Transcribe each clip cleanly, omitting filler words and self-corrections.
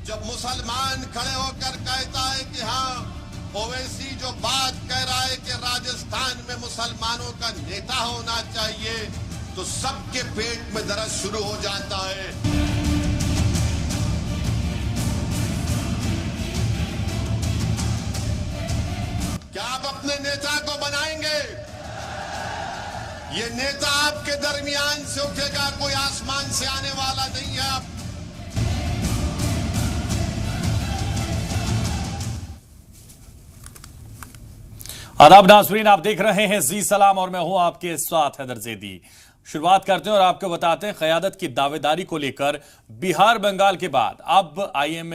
जब मुसलमान खड़े होकर कहता है कि हाँ, ओवैसी जो बात कह रहा है कि राजस्थान में मुसलमानों का नेता होना चाहिए, तो सबके पेट में दर्द शुरू हो जाता है। क्या आप अपने नेता को बनाएंगे? ये नेता आपके दरमियान से उठेगा, कोई आसमान से आने वाला नहीं है। आदाब नाज़रीन, आप देख रहे हैं जी सलाम और मैं हूं आपके साथ हैदर जैदी। शुरुआत करते हैं और आपको बताते हैं क़यादत की दावेदारी को लेकर बिहार बंगाल के बाद अब आईएम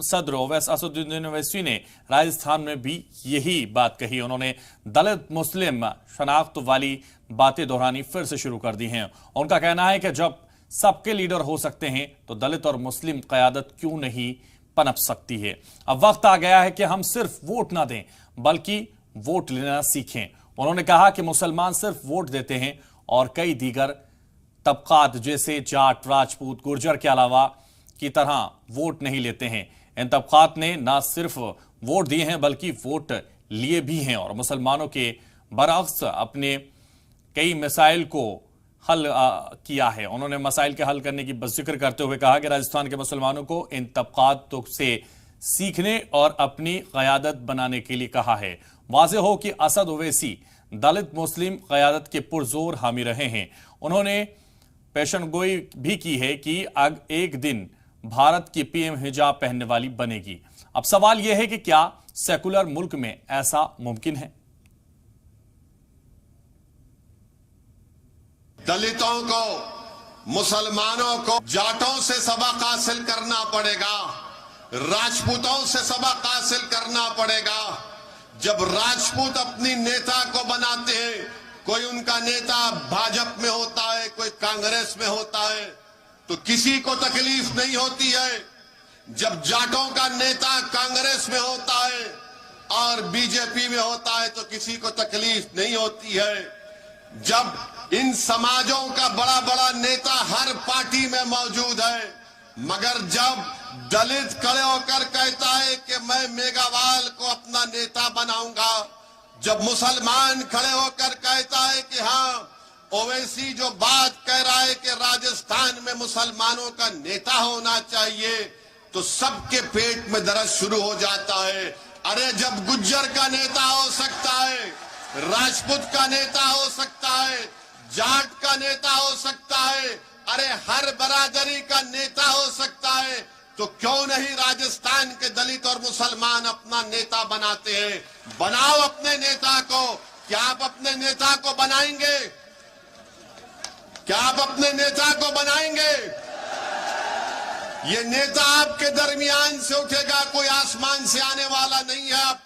सदर ओवैसी असदुद्दीन ओवैसी ने राजस्थान में भी यही बात कही। उन्होंने दलित मुस्लिम शनाख्त वाली बातें दोहरानी फिर से शुरू कर दी हैं। उनका कहना है कि जब सबके लीडर हो सकते हैं तो दलित और मुस्लिम क़यादत क्यों नहीं पनप सकती है। अब वक्त आ गया है कि हम सिर्फ वोट ना दें बल्कि वोट लेना सीखें। उन्होंने कहा कि मुसलमान सिर्फ वोट देते हैं और कई दीगर तबकात जैसे जाट, राजपूत, गुर्जर के अलावा की तरह वोट नहीं लेते हैं। इन तबकात ने ना सिर्फ वोट दिए हैं बल्कि वोट लिए भी हैं और मुसलमानों के बरअक्स अपने कई मसाइल को हल किया है। उन्होंने मसाइल के हल करने की बस जिक्र करते हुए कहा कि राजस्थान के मुसलमानों को इन तबकात से सीखने और अपनी क़यादत बनाने के लिए कहा है। वाज़ेह हो कि असद ओवैसी दलित मुस्लिम क़यादत के पुरजोर हामी रहे हैं। उन्होंने पेशनगोई भी की है कि एक दिन भारत की पीएम हिजाब पहनने वाली बनेगी। अब सवाल यह है कि क्या सेकुलर मुल्क में ऐसा मुमकिन है? दलितों को, मुसलमानों को जाटों से सबक हासिल करना पड़ेगा, राजपूतों से सबक हासिल करना पड़ेगा। जब राजपूत अपनी नेता को बनाते हैं, कोई उनका नेता भाजपा में होता है, कोई कांग्रेस में होता है, तो किसी को तकलीफ नहीं होती है। जब जाटों का नेता कांग्रेस में होता है और बीजेपी में होता है तो किसी को तकलीफ नहीं होती है। जब इन समाजों का बड़ा बड़ा नेता हर पार्टी में मौजूद है, मगर जब दलित खड़े होकर कहता है कि मैं मेघावाल को अपना नेता बनाऊंगा, जब मुसलमान खड़े होकर कहता है कि हाँ, ओवैसी जो बात कह रहा है कि राजस्थान में मुसलमानों का नेता होना चाहिए, तो सबके पेट में दर्द शुरू हो जाता है। अरे जब गुज्जर का नेता हो सकता है, राजपूत का नेता हो सकता है, जाट का नेता हो सकता है, अरे हर बरादरी का नेता हो सकता है, तो क्यों नहीं राजस्थान के दलित और मुसलमान अपना नेता बनाते हैं? बनाओ अपने नेता को। क्या आप अपने नेता को बनाएंगे? क्या आप अपने नेता को बनाएंगे? ये नेता आपके दरमियान से उठेगा, कोई आसमान से आने वाला नहीं है।